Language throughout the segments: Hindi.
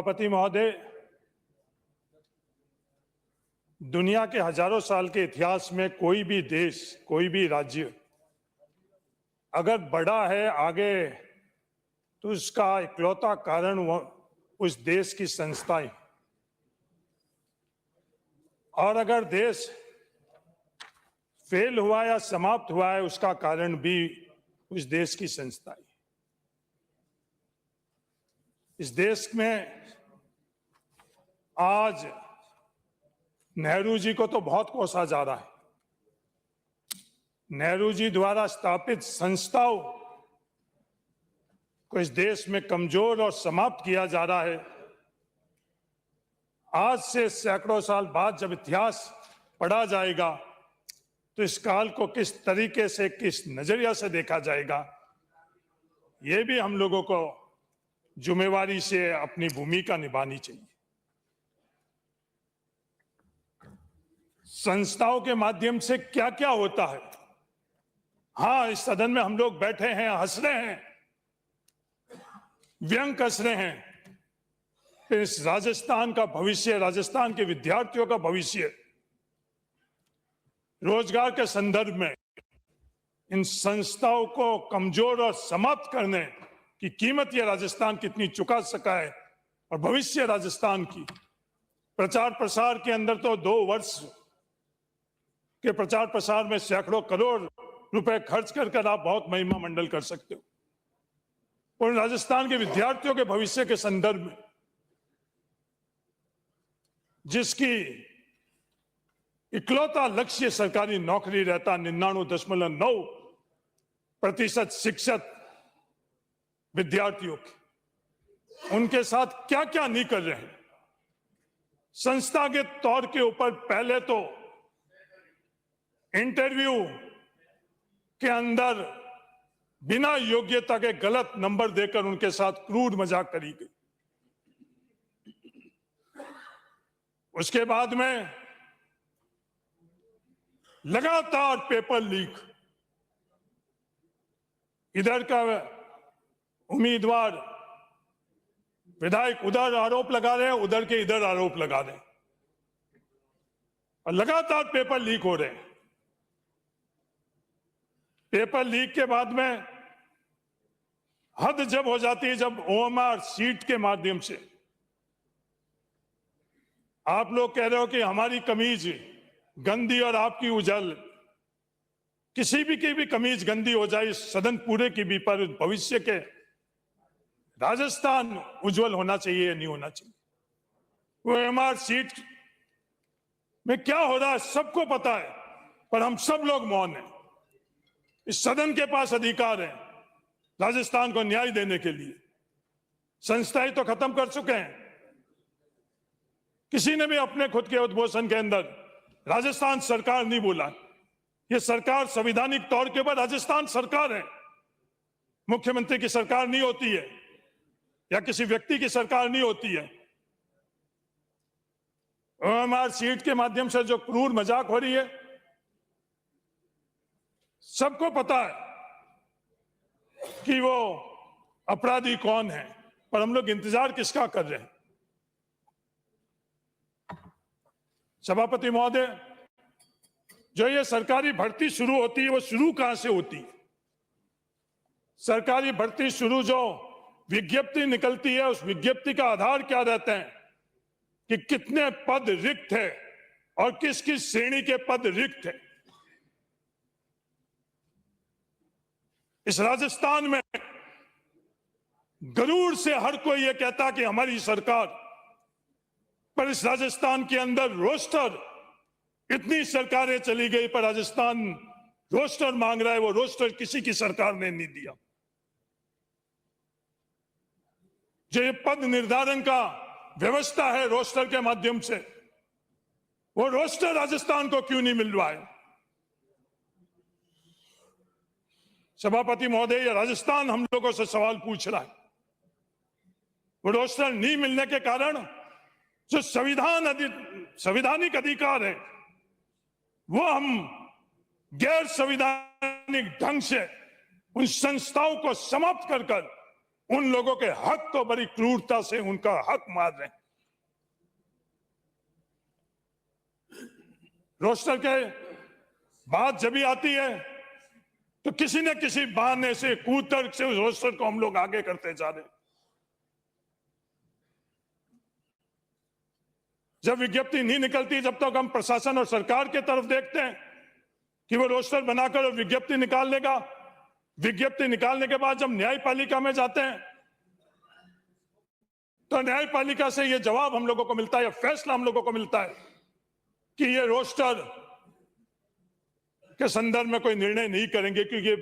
सभापति महोदय, दुनिया के हजारों साल के इतिहास में कोई भी देश, कोई भी राज्य अगर बड़ा है आगे, तो उसका इकलौता कारण उस देश की संस्थाएं, और अगर देश फेल हुआ या समाप्त हुआ है, उसका कारण भी उस देश की संस्थाएं। इस देश में आज नेहरू जी को तो बहुत कोसा जा रहा है। नेहरू जी द्वारा स्थापित संस्थाओं को इस देश में कमजोर और समाप्त किया जा रहा है। आज से सैकड़ों साल बाद जब इतिहास पढ़ा जाएगा, तो इस काल को किस तरीके से, किस नजरिया से देखा जाएगा, ये भी हम लोगों को जिम्मेवारी से अपनी भूमिका निभानी चाहिए। संस्थाओं के माध्यम से क्या क्या होता है? हाँ, इस सदन में हम लोग बैठे हैं, हंस रहे हैं, व्यंग कस रहे हैं। इस राजस्थान का भविष्य, राजस्थान के विद्यार्थियों का भविष्य, रोजगार के संदर्भ में इन संस्थाओं को कमजोर और समाप्त करने की कीमत यह राजस्थान कितनी चुका सका है, और भविष्य राजस्थान की प्रचार प्रसार के अंदर तो 2 वर्ष के प्रचार प्रसार में सैकड़ों करोड़ रुपए खर्च कर आप बहुत महिमा मंडल कर सकते हो, और राजस्थान के विद्यार्थियों के भविष्य के संदर्भ में, जिसकी इकलौता लक्ष्य सरकारी नौकरी रहता, 99.9% शिक्षित विद्यार्थियों के, उनके साथ क्या क्या नहीं कर रहे हैं। संस्था के तौर के ऊपर पहले तो इंटरव्यू के अंदर बिना योग्यता के गलत नंबर देकर उनके साथ क्रूर मजाक करी गई। उसके बाद में लगातार पेपर लीक, इधर का उम्मीदवार विधायक उधर आरोप लगा रहे हैं, उधर के इधर आरोप लगा रहे हैं, और लगातार पेपर लीक हो रहे हैं। पेपर लीक के बाद में हद जब हो जाती है, जब OMR सीट के माध्यम से आप लोग कह रहे हो कि हमारी कमीज गंदी और आपकी उजल, किसी भी की भी कमीज गंदी हो जाए, सदन पूरे की भी, पर भविष्य के राजस्थान उज्जवल होना चाहिए या नहीं होना चाहिए। वो OMR सीट में क्या हो रहा है सबको पता है, पर हम सब लोग मौन हैं। इस सदन के पास अधिकार है राजस्थान को न्याय देने के लिए। संस्थाएं तो खत्म कर चुके हैं। किसी ने भी अपने खुद के उद्घोषण के अंदर राजस्थान सरकार नहीं बोला। ये सरकार संवैधानिक तौर के ऊपर राजस्थान सरकार है, मुख्यमंत्री की सरकार नहीं होती है, या किसी व्यक्ति की सरकार नहीं होती है। OMR सीट के माध्यम से जो क्रूर मजाक हो रही है, सबको पता है कि वो अपराधी कौन है, पर हम लोग इंतजार किसका कर रहे हैं? सभापति महोदय, जो ये सरकारी भर्ती शुरू होती है, वो शुरू कहां से होती है? सरकारी भर्ती शुरू जो विज्ञप्ति निकलती है, उस विज्ञप्ति का आधार क्या रहता है कि कितने पद रिक्त है और किस किस श्रेणी के पद रिक्त है। इस राजस्थान में गरूर से हर कोई ये कहता कि हमारी सरकार, पर इस राजस्थान के अंदर रोस्टर, इतनी सरकारें चली गई पर राजस्थान रोस्टर मांग रहा है, वो रोस्टर किसी की सरकार ने नहीं दिया। जो ये पद निर्धारण का व्यवस्था है रोस्टर के माध्यम से, वो रोस्टर राजस्थान को क्यों नहीं मिल रहा है? सभापति महोदय, राजस्थान हम लोगों से सवाल पूछ रहा है। वो रोस्टर नहीं मिलने के कारण जो संवैधानिक अधिकार है, वो हम गैर संवैधानिक ढंग से उन संस्थाओं को समाप्त कर उन लोगों के हक को बड़ी क्रूरता से उनका हक मार रहे हैं। रोस्टर के बात जब भी आती है तो किसी न किसी बहाने से कूतर्क से उस रोस्टर को हम लोग आगे करते जा रहे हैं। जब विज्ञप्ति नहीं निकलती, जब तक हम प्रशासन और सरकार के तरफ देखते हैं कि वो रोस्टर बनाकर और विज्ञप्ति निकाल लेगा, विज्ञप्ति निकालने के बाद जब न्यायपालिका में जाते हैं तो न्यायपालिका से ये जवाब हम लोगों को मिलता है, फैसला हम लोगों को मिलता है कि ये रोस्टर के संदर्भ में कोई निर्णय नहीं करेंगे क्योंकि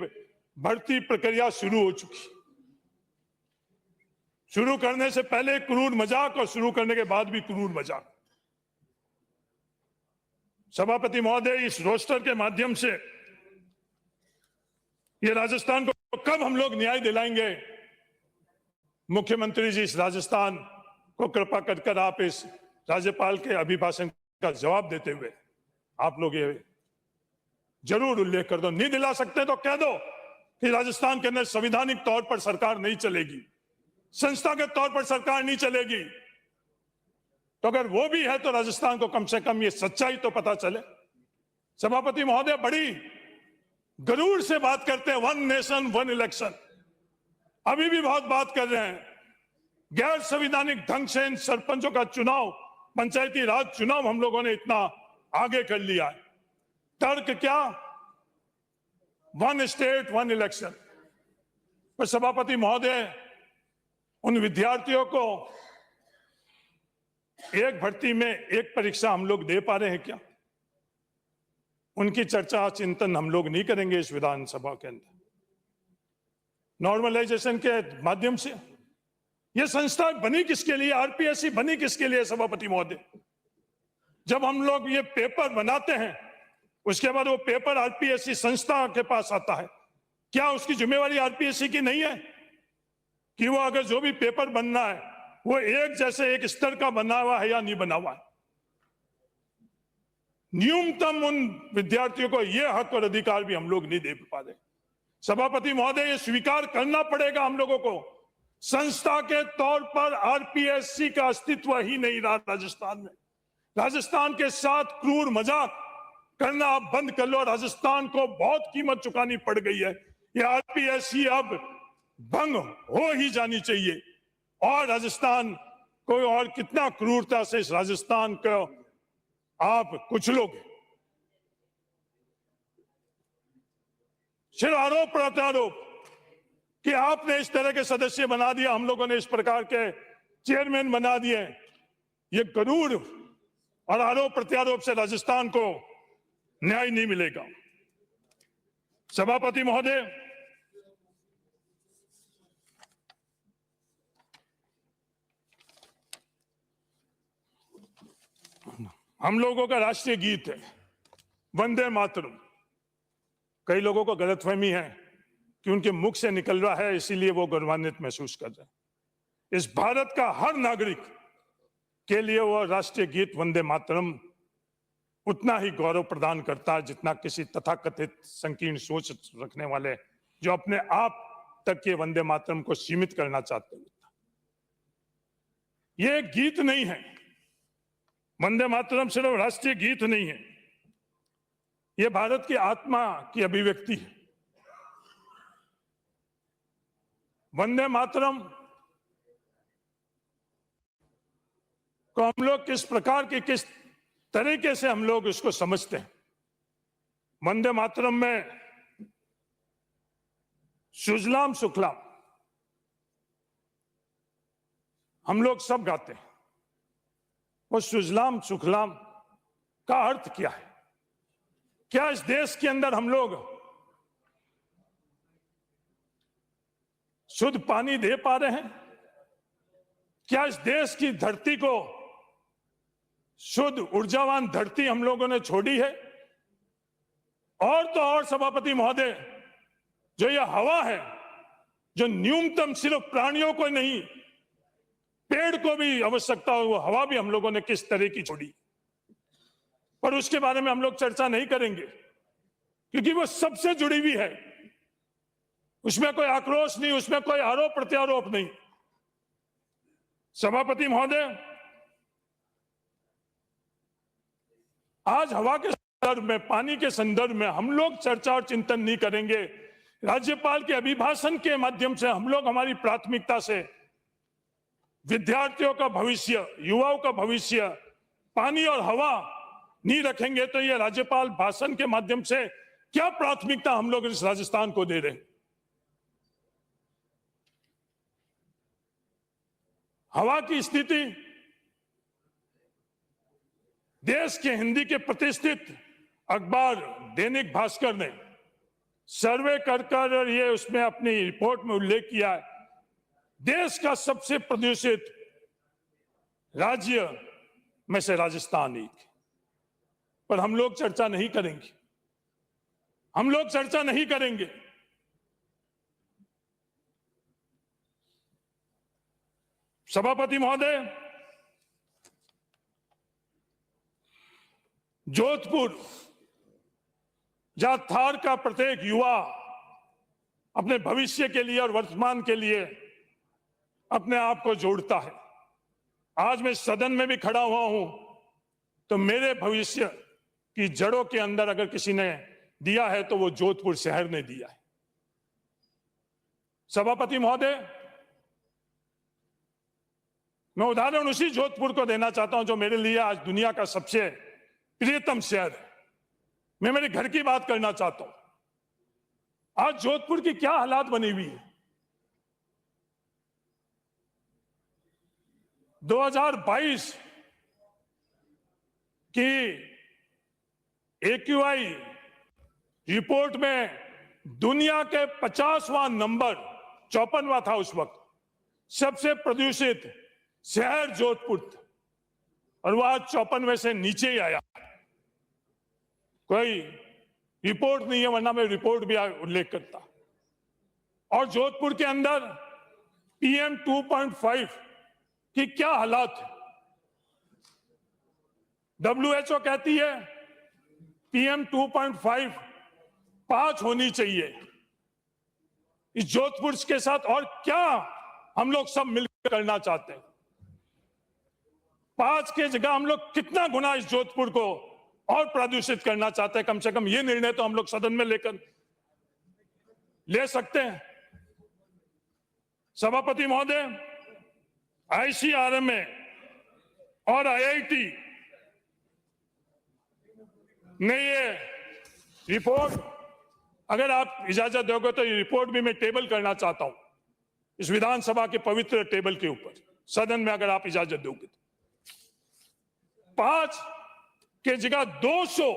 भर्ती प्रक्रिया शुरू हो चुकी। शुरू करने से पहले क्रूर मजाक और शुरू करने के बाद भी क्रूर मजाक। सभापति महोदय, इस रोस्टर के माध्यम से ये राजस्थान को कब हम लोग न्याय दिलाएंगे? मुख्यमंत्री जी, इस राजस्थान को कृपा कर आप इस राज्यपाल के अभिभाषण का जवाब देते हुए आप लोग ये जरूर उल्लेख कर दो। नहीं दिला सकते तो कह दो कि राजस्थान के अंदर संवैधानिक तौर पर सरकार नहीं चलेगी, संस्थागत तौर पर सरकार नहीं चलेगी। तो अगर वो भी है तो राजस्थान को कम से कम ये सच्चाई तो पता चले। सभापति महोदय बड़ी गरूर से बात करते हैं, वन नेशन वन इलेक्शन। अभी भी बहुत बात कर रहे हैं। गैर संवैधानिक ढंग से इन सरपंचों का चुनाव, पंचायती राज चुनाव हम लोगों ने इतना आगे कर लिया है। तर्क क्या? One state one election. पर सभापति महोदय, उन विद्यार्थियों को एक भर्ती में एक परीक्षा हम लोग दे पा रहे हैं क्या? उनकी चर्चा चिंतन हम लोग नहीं करेंगे इस विधानसभा के अंदर। नॉर्मलाइजेशन के माध्यम से यह संस्था बनी किसके लिए? आरपीएससी बनी किसके लिए सभापति महोदय? जब हम लोग ये पेपर बनाते हैं उसके बाद वो पेपर आरपीएससी संस्था के पास आता है, क्या उसकी जिम्मेवारी आरपीएससी की नहीं है कि वो अगर जो भी पेपर बनना है वो एक जैसे एक स्तर का बना हुआ है या नहीं बना हुआ है? न्यूनतम उन विद्यार्थियों को यह हक और अधिकार भी हम लोग नहीं दे पा रहे। सभापति महोदय, ये स्वीकार करना पड़ेगा हम लोगों को, संस्था के तौर पर आरपीएससी का अस्तित्व ही नहीं रहा राजस्थान में। राजस्थान के साथ क्रूर मजाक करना आप बंद कर लो। राजस्थान को बहुत कीमत चुकानी पड़ गई है। ये आरपीएससी अब भंग हो ही जानी चाहिए। और राजस्थान को और कितना क्रूरता से इस राजस्थान को आप कुछ लोग सिर्फ आरोप प्रत्यारोप कि आपने इस तरह के सदस्य बना दिया, हम लोगों ने इस प्रकार के चेयरमैन बना दिए। ये गरूर और आरोप प्रत्यारोप से राजस्थान को न्याय नहीं मिलेगा। सभापति महोदय, हम लोगों का राष्ट्रीय गीत है वंदे मातरम। कई लोगों को गलतफहमी है कि उनके मुख से निकल रहा है इसीलिए वो गौरवान्वित महसूस कर रहे हैं। इस भारत का हर नागरिक के लिए वो राष्ट्रीय गीत वंदे मातरम उतना ही गौरव प्रदान करता है जितना किसी तथाकथित संकीर्ण सोच रखने वाले जो अपने आप तक के वंदे मातरम को सीमित करना चाहते हैं। ये गीत नहीं है, वंदे मातरम सिर्फ राष्ट्रीय गीत नहीं है, यह भारत की आत्मा की अभिव्यक्ति है। वंदे मातरम को हम लोग किस प्रकार की, किस तरीके से हम लोग इसको समझते हैं? वंदे मातरम में सुजलाम सुफलाम हम लोग सब गाते हैं। वो सुजलाम सुफलाम का अर्थ क्या है? क्या इस देश के अंदर हम लोग शुद्ध पानी दे पा रहे हैं? क्या इस देश की धरती को शुद्ध ऊर्जावान धरती हम लोगों ने छोड़ी है? और तो और सभापति महोदय, जो यह हवा है, जो न्यूनतम सिर्फ प्राणियों को नहीं पेड़ को भी आवश्यकता हो, वो हवा भी हम लोगों ने किस तरह की छोड़ी, पर उसके बारे में हम लोग चर्चा नहीं करेंगे क्योंकि वो सबसे जुड़ी हुई है। उसमें कोई आक्रोश नहीं, उसमें कोई आरोप प्रत्यारोप नहीं। सभापति महोदय, आज हवा के संदर्भ में, पानी के संदर्भ में हम लोग चर्चा और चिंतन नहीं करेंगे। राज्यपाल के अभिभाषण के माध्यम से हम लोग हमारी प्राथमिकता से विद्यार्थियों का भविष्य, युवाओं का भविष्य, पानी और हवा नहीं रखेंगे तो ये राज्यपाल भाषण के माध्यम से क्या प्राथमिकता हम लोग इस राजस्थान को दे रहे हैं? हवा की स्थिति देश के हिंदी के प्रतिष्ठित अखबार दैनिक भास्कर ने सर्वे कर और ये उसमें अपनी रिपोर्ट में उल्लेख किया है, देश का सबसे प्रदूषित राज्य में से राजस्थान एक। पर हम लोग चर्चा नहीं करेंगे, हम लोग चर्चा नहीं करेंगे। सभापति महोदय, जोधपुर जहां थार का प्रत्येक युवा अपने भविष्य के लिए और वर्तमान के लिए अपने आप को जोड़ता है, आज मैं सदन में भी खड़ा हुआ हूं तो मेरे भविष्य की जड़ों के अंदर अगर किसी ने दिया है तो वो जोधपुर शहर ने दिया है। सभापति महोदय, मैं उदाहरण उसी जोधपुर को देना चाहता हूं जो मेरे लिए आज दुनिया का सबसे प्रियतम शहर है। मैं मेरे घर की बात करना चाहता हूं। आज जोधपुर की क्या हालात बनी हुई है। 2022 की AQI रिपोर्ट में दुनिया के 50वां नंबर, 54वां था उस वक्त, सबसे प्रदूषित शहर जोधपुर था और वह आज 54वें से नीचे ही आया। कोई रिपोर्ट नहीं है, वरना मैं रिपोर्ट भी उल्लेख करता। और जोधपुर के अंदर PM 2.5 की क्या हालात है। WHO कहती है PM 2.5 5 होनी चाहिए। इस जोधपुर के साथ और क्या हम लोग सब मिलकर करना चाहते हैं। 5 के जगह हम लोग कितना गुना इस जोधपुर को और प्रदूषित करना चाहते हैं। कम से कम ये निर्णय तो हम लोग सदन में ले सकते हैं। सभापति महोदय, ICRMA और IIT ने ये रिपोर्ट, अगर आप इजाजत दोगे तो ये रिपोर्ट भी मैं टेबल करना चाहता हूं इस विधानसभा के पवित्र टेबल के ऊपर, सदन में अगर आप इजाजत दोगे तो। 5 के जगह 200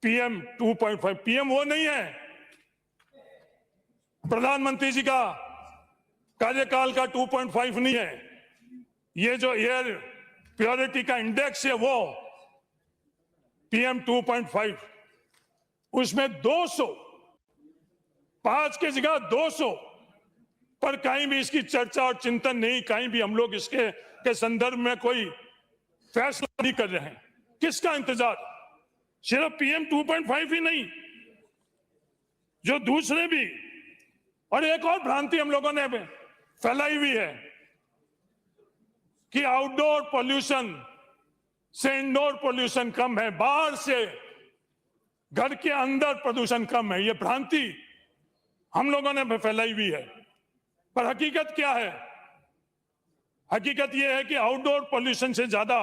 PM 2.5। PM वो नहीं है प्रधानमंत्री जी का कार्यकाल का 2.5 नहीं है, ये जो एयर प्योरिटी का इंडेक्स है वो PM 2.5, उसमें 200, 5 के जगह 200 पर कहीं भी इसकी चर्चा और चिंतन नहीं, कहीं भी हम लोग इसके के संदर्भ में कोई फैसला नहीं कर रहे हैं। किसका इंतजार? सिर्फ PM 2.5 ही नहीं, जो दूसरे भी। और एक और भ्रांति हम लोगों ने फैलाई हुई है कि आउटडोर पोल्यूशन से इंडोर पोल्यूशन कम है, बाहर से घर के अंदर प्रदूषण कम है। ये भ्रांति हम लोगों ने फैलाई हुई है। पर हकीकत क्या है? हकीकत यह है कि आउटडोर पोल्यूशन से ज्यादा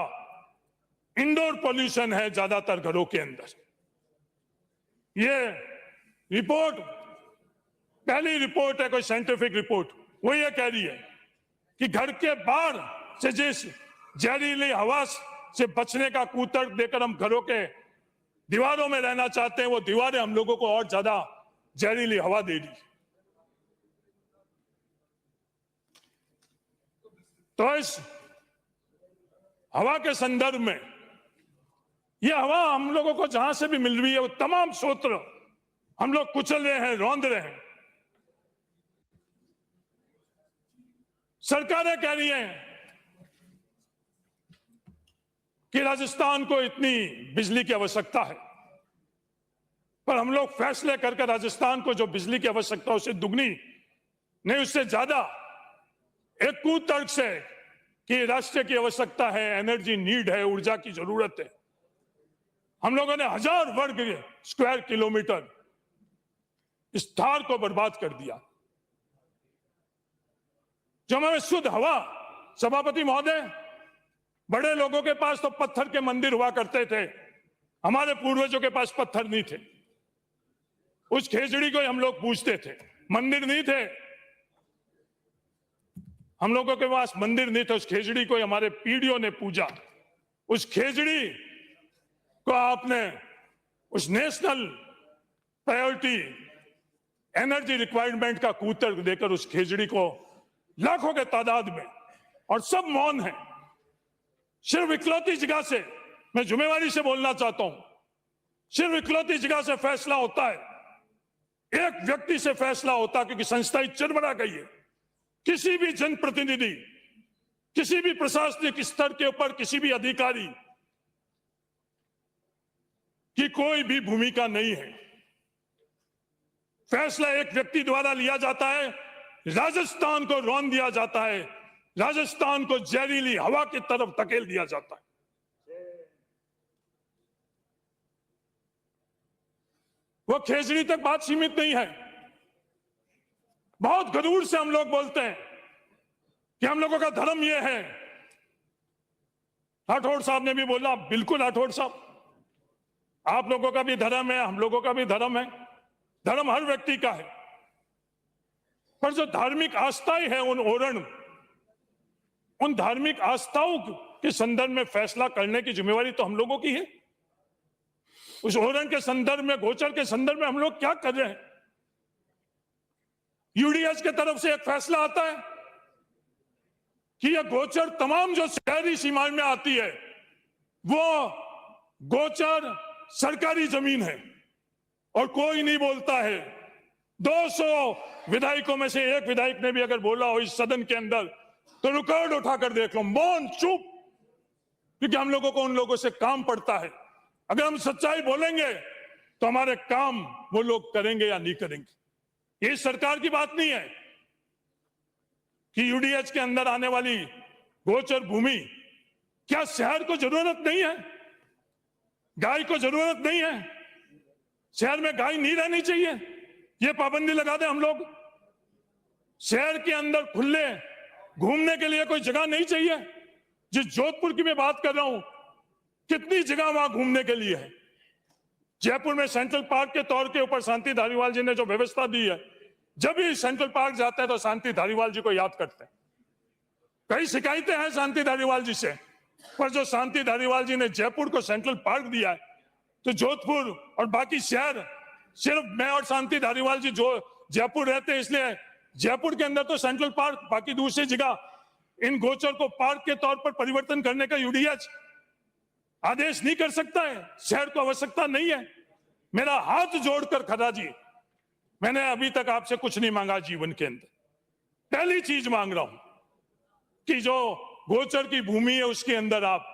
इंडोर पोल्यूशन है ज्यादातर घरों के अंदर। ये रिपोर्ट, पहली रिपोर्ट है कोई साइंटिफिक रिपोर्ट, वो ये कह रही है कि घर के बाहर से जिस जहरीली हवा से बचने का कूतर्क देकर हम घरों के दीवारों में रहना चाहते हैं, वो दीवारें हम लोगों को और ज्यादा जहरीली हवा दे रही। तो इस हवा के संदर्भ में, यह हवा हम लोगों को जहां से भी मिल रही है वो तमाम स्रोत हम लोग कुचल रहे हैं, रौंद रहे हैं। सरकारें कह रही हैं कि राजस्थान को इतनी बिजली की आवश्यकता है, पर हम लोग फैसले करके राजस्थान को जो बिजली की आवश्यकता है उससे दुगनी नहीं उससे ज्यादा एक कूतर्क से कि राष्ट्र की आवश्यकता है, एनर्जी नीड है, ऊर्जा की जरूरत है, हम लोगों ने 1000 वर्ग स्क्वायर किलोमीटर इस थार को बर्बाद कर दिया। जो हमें शुद्ध हवा, सभापति महोदय, बड़े लोगों के पास तो पत्थर के मंदिर हुआ करते थे, हमारे पूर्वजों के पास पत्थर नहीं थे, उस खेजड़ी को हम लोग पूजते थे, मंदिर नहीं थे, हम लोगों के पास मंदिर नहीं था, उस खेजड़ी को हमारे पीढ़ियों ने पूजा। उस खेजड़ी को आपने उस नेशनल प्रायोरिटी एनर्जी रिक्वायरमेंट का कूतर्क देकर उस खेजड़ी को लाखों के तादाद में, और सब मौन है। सिर्फ इकलौती जगह से मैं जिम्मेवारी से बोलना चाहता हूं, सिर्फ इकलौती जगह से फैसला होता है, एक व्यक्ति से फैसला होता है, क्योंकि संस्था चरमरा गई है। किसी भी जनप्रतिनिधि, किसी भी प्रशासनिक स्तर के ऊपर किसी भी अधिकारी की कोई भी भूमिका नहीं है। फैसला एक व्यक्ति द्वारा लिया जाता है, राजस्थान को रौंद दिया जाता है, राजस्थान को जहरीली हवा की तरफ धकेल दिया जाता है। वो खेजड़ी तक बात सीमित नहीं है। बहुत गरूर से हम लोग बोलते हैं कि हम लोगों का धर्म ये है। राठौड़ साहब ने भी बोला, बिल्कुल राठौड़ साहब, आप लोगों का भी धर्म है, हम लोगों का भी धर्म है, धर्म हर व्यक्ति का है, पर जो धार्मिक आस्थाएं हैं उन धार्मिक आस्थाओं के संदर्भ में फैसला करने की जिम्मेवारी तो हम लोगों की है। उस ओरण के संदर्भ में, गोचर के संदर्भ में हम लोग क्या कर रहे हैं? यूडीएच के तरफ से एक फैसला आता है कि यह गोचर तमाम जो शहरी सीमाओं में आती है वो गोचर सरकारी जमीन है, और कोई नहीं बोलता है। 200 विधायकों में से एक विधायक ने भी अगर बोला हो इस सदन के अंदर तो रिकॉर्ड उठाकर देख लो, मौन, चुप, क्योंकि हम लोगों को उन लोगों से काम पड़ता है। अगर हम सच्चाई बोलेंगे तो हमारे काम वो लोग करेंगे या नहीं करेंगे। ये सरकार की बात नहीं है कि यूडीएच के अंदर आने वाली गोचर भूमि, क्या शहर को जरूरत नहीं है? गाय को जरूरत नहीं है? शहर में गाय नहीं रहनी चाहिए? ये पाबंदी लगा दे हम लोग। शहर के अंदर खुले घूमने के लिए कोई जगह नहीं चाहिए? जिस जोधपुर की मैं बात कर रहा हूं, कितनी जगह वहां घूमने के लिए है। जयपुर में सेंट्रल पार्क के तौर के ऊपर शांति धारीवाल जी ने जो व्यवस्था दी है, जब भी सेंट्रल पार्क जाता है तो शांति धारीवाल जी को याद करते हैं। कई शिकायतें हैं शांति धारीवाल जी से, पर जो शांति धारीवाल जी ने जयपुर को सेंट्रल पार्क दिया है, तो जोधपुर और बाकी शहर, सिर्फ मैं और शांति धारीवाल जी जो जयपुर रहते हैं इसलिए जयपुर के अंदर तो सेंट्रल पार्क, बाकी दूसरी जगह इन गोचर को पार्क के तौर पर परिवर्तन करने का यूडीएच आदेश नहीं कर सकता है। शहर को आवश्यकता नहीं है। मेरा हाथ जोड़कर खड़ा जी, मैंने अभी तक आपसे कुछ नहीं मांगा जीवन के अंदर। पहली चीज मांग रहा हूं कि जो गोचर की भूमि है उसके अंदर आप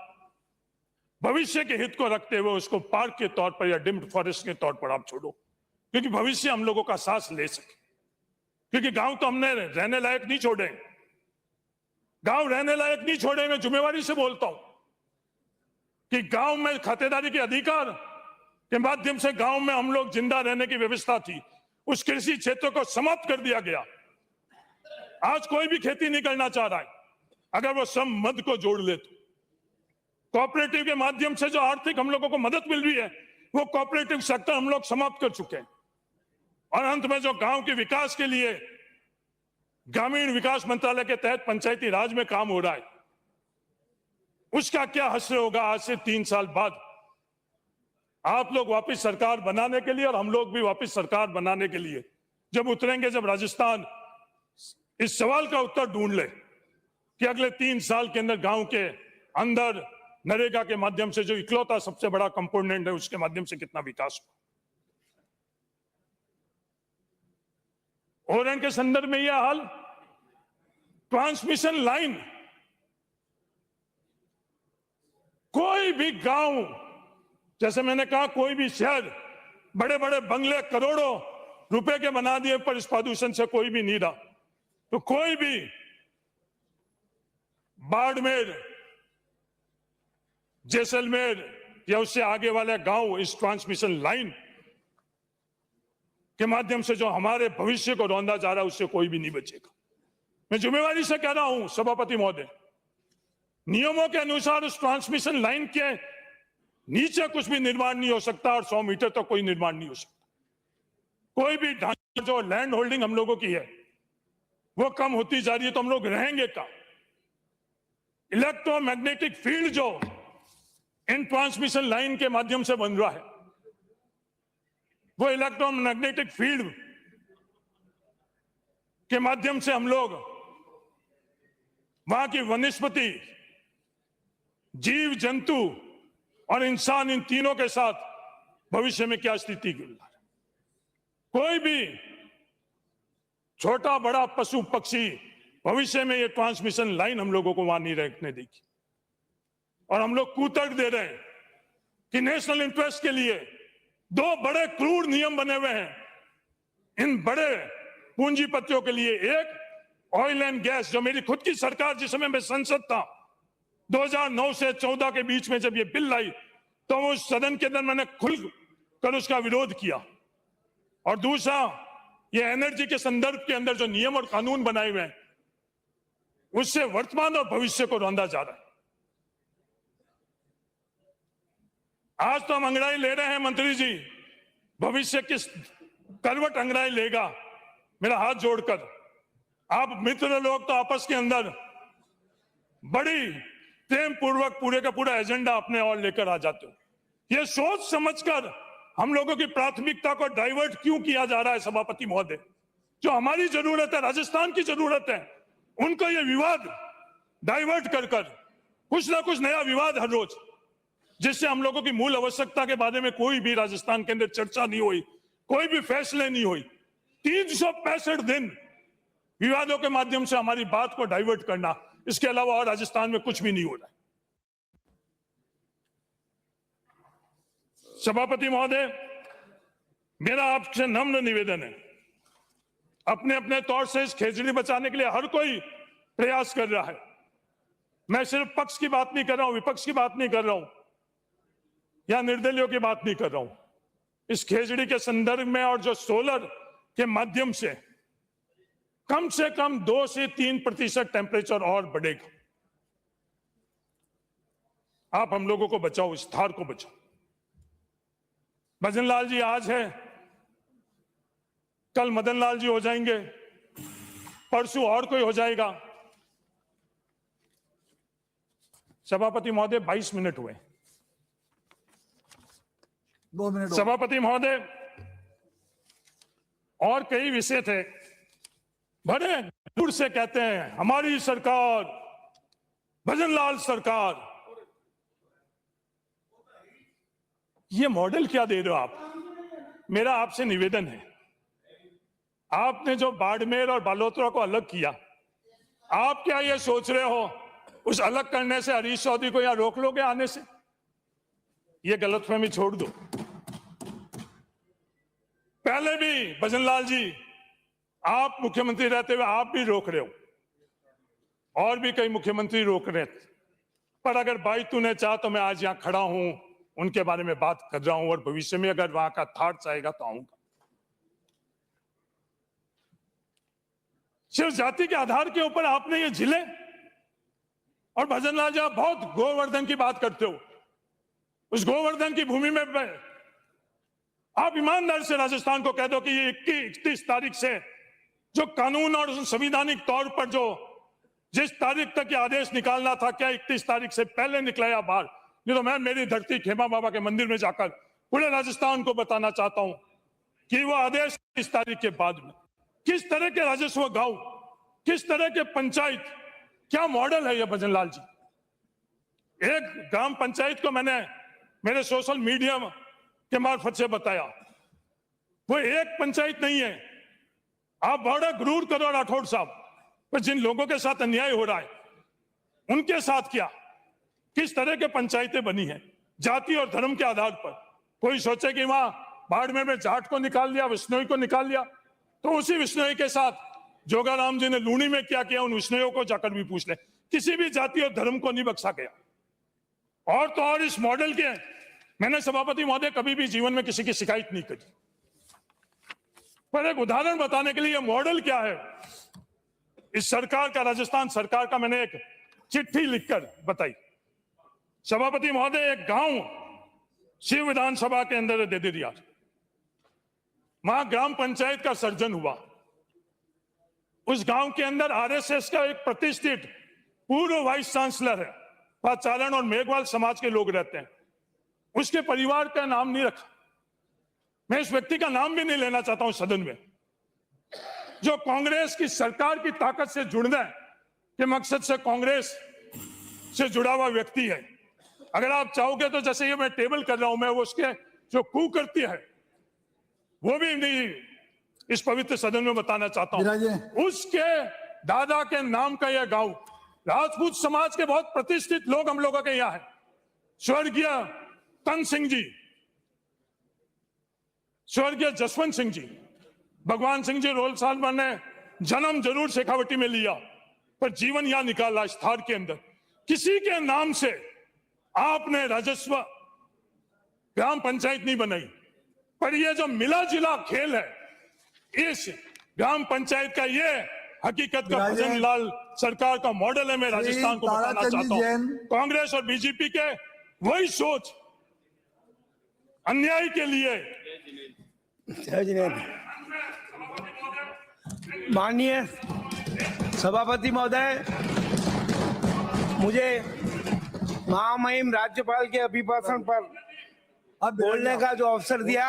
भविष्य के हित को रखते हुए उसको पार्क के तौर पर या डिम्ड फॉरेस्ट के तौर पर आप छोड़ो, क्योंकि भविष्य हम लोगों का सांस ले सके। क्योंकि गांव तो हमने रहने लायक नहीं छोड़े, गांव रहने लायक नहीं छोड़े। मैं जिम्मेवारी से बोलता हूं कि गांव में खातेदारी के अधिकार के माध्यम से गांव में हम लोग जिंदा रहने की व्यवस्था थी, उस कृषि क्षेत्र को समाप्त कर दिया गया। आज कोई भी खेती नहीं करना चाह रहा है अगर वो श्रम मद को जोड़ ले तो। कोऑपरेटिव के माध्यम से जो आर्थिक हम लोगों को मदद मिल रही है वो कोऑपरेटिव सेक्टर हम लोग समाप्त कर चुके हैं। और अंत में जो गांव के विकास के लिए ग्रामीण विकास मंत्रालय के तहत पंचायती राज में काम हो रहा है, उसका क्या हश्र होगा आज से 3 साल बाद। आप लोग वापस सरकार बनाने के लिए और हम लोग भी वापस सरकार बनाने के लिए जब उतरेंगे, जब राजस्थान इस सवाल का उत्तर ढूंढ ले कि अगले 3 साल के अंदर गांव के अंदर नरेगा के माध्यम से जो इकलौता सबसे बड़ा कंपोनेंट है उसके माध्यम से कितना विकास हुआ। ओरेंज के संदर्भ में यह हाल, ट्रांसमिशन लाइन, कोई भी गांव, जैसे मैंने कहा कोई भी शहर बड़े बड़े बंगले करोड़ों रुपए के बना दिए, पर इस प्रदूषण से कोई भी नहीं रहा। तो कोई भी बाड़मेर, जैसलमेर या उससे आगे वाले गांव इस ट्रांसमिशन लाइन के माध्यम से जो हमारे भविष्य को रौंदा जा रहा है, उससे कोई भी नहीं बचेगा। मैं जिम्मेवारी से कह रहा हूं सभापति महोदय, नियमों के अनुसार उस ट्रांसमिशन लाइन के नीचे कुछ भी निर्माण नहीं हो सकता और 100 मीटर तक कोई निर्माण नहीं हो सकता। कोई भी ढांचा, जो लैंड होल्डिंग हम लोगों की है वो कम होती जा रही है, तो हम लोग रहेंगे कहां? इलेक्ट्रोमैग्नेटिक फील्ड जो इन ट्रांसमिशन लाइन के माध्यम से बन रहा है, वो इलेक्ट्रोमैग्नेटिक फील्ड के माध्यम से हम लोग वहां की वनस्पति, जीव जंतु और इंसान, इन तीनों के साथ भविष्य में क्या स्थिति की, कोई भी छोटा बड़ा पशु पक्षी भविष्य में ये ट्रांसमिशन लाइन हम लोगों को वहां नहीं रखने देगी। और हम लोग कूतर्क दे रहे हैं कि नेशनल इंटरेस्ट के लिए 2 बड़े क्रूर नियम बने हुए हैं इन बड़े पूंजीपतियों के लिए। एक, ऑयल एंड गैस, जो मेरी खुद की सरकार जिस समय मैं संसद था 2009 से 14 के बीच में जब ये बिल लाई, तो उस सदन के अंदर मैंने खुल कर उसका विरोध किया। और दूसरा, ये एनर्जी के संदर्भ के अंदर जो नियम और कानून बनाए हुए हैं, उससे वर्तमान और भविष्य को रौंदा जा रहा है। आज तो हम अंगड़ाई ले रहे हैं मंत्री जी, भविष्य किस करवट अंगड़ाई लेगा? मेरा हाथ जोड़कर आप मित्र लोग तो आपस के अंदर बड़ी प्रेम पूर्वक पूरे का पूरा एजेंडा अपने और लेकर आ जाते हो। ये सोच समझकर हम लोगों की प्राथमिकता को डाइवर्ट क्यों किया जा रहा है सभापति महोदय? जो हमारी जरूरत है, राजस्थान की जरूरत है, उनको ये विवाद डाइवर्ट कर कुछ ना कुछ नया विवाद हर रोज, जिससे हम लोगों की मूल आवश्यकता के बारे में कोई भी राजस्थान के अंदर चर्चा नहीं हुई, कोई भी फैसले नहीं हुई। 365 दिन विवादों के माध्यम से हमारी बात को डाइवर्ट करना, इसके अलावा और राजस्थान में कुछ भी नहीं हो रहा है। सभापति महोदय, मेरा आपसे नम्र निवेदन है, अपने अपने तौर से इस खेजड़ी बचाने के लिए हर कोई प्रयास कर रहा है। मैं सिर्फ पक्ष की बात नहीं कर रहा हूं, विपक्ष की बात नहीं कर रहा हूं, या निर्दलियों की बात नहीं कर रहा हूं। इस खेजड़ी के संदर्भ में और जो सोलर के माध्यम से कम 2 से 3% टेम्परेचर और बढ़ेगा। आप हम लोगों को बचाओ, इस थार को बचाओ। भजन लाल जी आज है, कल मदन लाल जी हो जाएंगे, परसों और कोई हो जाएगा। सभापति महोदय, 22 मिनट हुए। 2 मिनट। सभापति महोदय, और कई विषय थे, बड़े दूर से कहते हैं हमारी सरकार, भजन लाल सरकार। ये मॉडल क्या दे रहे हो आप? मेरा आपसे निवेदन है, आपने जो बाड़मेर और बालोतरा को अलग किया, आप क्या ये सोच रहे हो उस अलग करने से हरीश चौधरी को यहां रोक लोगे आने से? ये गलतफहमी छोड़ दो। पहले भी भजन लाल जी, आप मुख्यमंत्री रहते हुए आप भी रोक रहे हो, और भी कई मुख्यमंत्री रोक रहे थे, पर अगर भाई तूने चाहा तो मैं आज यहां खड़ा हूं, उनके बारे में बात कर रहा हूं, और भविष्य में अगर वहां का थॉट आएगा तो आऊंगा। सिर्फ जाति के आधार के ऊपर आपने ये जिले, और भजन लाल जी आप बहुत गोवर्धन की बात करते हो, उस गोवर्धन की भूमि में आप ईमानदार से राजस्थान को कह दो कि ये 31 तारीख से जो कानून और संवैधानिक तौर पर जो जिस तारीख तक ये आदेश निकालना था, क्या 31 तारीख से पहले निकला या बाहर? नहीं तो मैं मेरी धरती खेमा बाबा के मंदिर में जाकर पूरे राजस्थान को बताना चाहता हूं कि वो आदेश 30 तारीख के बाद में किस तरह के राजस्व गांव, किस तरह के पंचायत, क्या मॉडल है ये भजन लाल जी? एक ग्राम पंचायत को मैंने मेरे सोशल मीडिया के मार्फत से बताया, वो एक पंचायत नहीं है। आप बड़ा गुरूर करो राठौड़ साहब, पर जिन लोगों के साथ अन्याय हो रहा है उनके साथ क्या, किस तरह के पंचायतें बनी हैं जाति और धर्म के आधार पर। कोई सोचे कि वहां बाड़मेर में जाट को निकाल लिया, विश्नोई को निकाल लिया, तो उसी विश्नोई के साथ जोगाराम जी ने लूनी में क्या किया उन विश्नोइयों को जाकर भी पूछ ले। किसी भी जाति और धर्म को नहीं बख्शा गया। और तो और इस मॉडल के मैंने सभापति महोदय कभी भी जीवन में किसी की शिकायत नहीं करी, पर एक उदाहरण बताने के लिए ये मॉडल क्या है इस सरकार का, राजस्थान सरकार का, मैंने एक चिट्ठी लिखकर बताई। सभापति महोदय, एक गांव शिव विधानसभा के अंदर दे दिया, वहां ग्राम पंचायत का सर्जन हुआ। उस गांव के अंदर आरएसएस का एक प्रतिष्ठित पूर्व वाइस चांसलर है, पाचारण और मेघवाल समाज के लोग रहते हैं। उसके परिवार का नाम नहीं रखा, मैं इस व्यक्ति का नाम भी नहीं लेना चाहता हूं सदन में, जो कांग्रेस की सरकार की ताकत से जुड़ने के मकसद से कांग्रेस से जुड़ा हुआ व्यक्ति है। अगर आप चाहोगे तो जैसे ये मैं टेबल कर रहा हूं, मैं वो उसके जो कू करती है वो भी नहीं इस पवित्र सदन में बताना चाहता हूं। उसके दादा के नाम का यह गांव, राजपूत समाज के बहुत प्रतिष्ठित लोग हम लोगों के यहाँ है। स्वर्गीय तन सिंह जी, स्वर्गीय जसवंत सिंह जी, भगवान सिंह जी रोलसाल ने जन्म जरूर शेखावटी में लिया, पर जीवन यहां निकाला इस थार के अंदर। किसी के नाम से आपने राजस्व ग्राम पंचायत नहीं बनाई, पर ये जो मिला जुला खेल है, इस ग्राम पंचायत का ये हकीकत का भजन लाल सरकार का मॉडल है। मैं राजस्थान को बताना चाहता हूं, कांग्रेस और बीजेपी के वही सोच अन्याय के लिए। माननीय सभापति महोदय, मुझे महामहिम राज्यपाल के अभिभाषण पर बोलने का जो अवसर दिया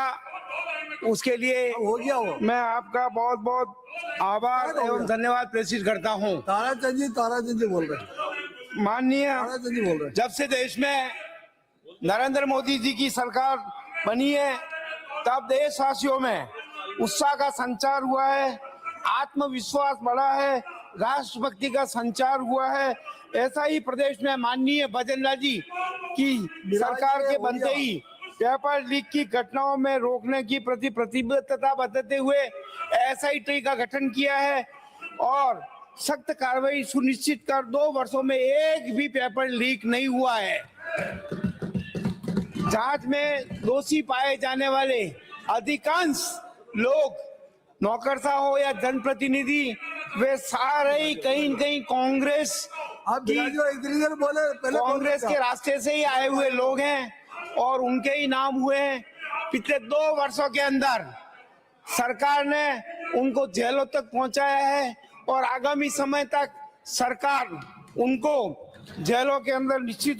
उसके लिए हो गया वो। मैं आपका बहुत बहुत आभार एवं धन्यवाद प्रेषित करता हूं। ताराचंद जी बोल रहे हैं। माननीय, ताराचंद जी बोल रहे हैं। जब से देश में नरेंद्र मोदी जी की सरकार बनी है, तब देशवासियों में उत्साह का संचार हुआ है, आत्मविश्वास बढ़ा है, राष्ट्रभक्ति का संचार हुआ है। ऐसा ही प्रदेश में माननीय भजन लाल जी की सरकार के बनते ही पेपर लीक की घटनाओं में रोकने की प्रति प्रतिबद्धता बताते हुए एसआईटी का गठन किया है और सख्त कार्रवाई सुनिश्चित कर 2 वर्षों में एक भी पेपर लीक नहीं हुआ है। जांच में दोषी पाए जाने वाले अधिकांश लोग, नौकरशाह हो या जनप्रतिनिधि, वे सारे ही कहीं न कहीं कांग्रेस के रास्ते से ही आए हुए लोग हैं और उनके ही नाम हुए हैं। पिछले 2 वर्षों के अंदर सरकार ने उनको जेलों तक पहुंचाया है और आगामी समय तक सरकार उनको जेलों के अंदर निश्चित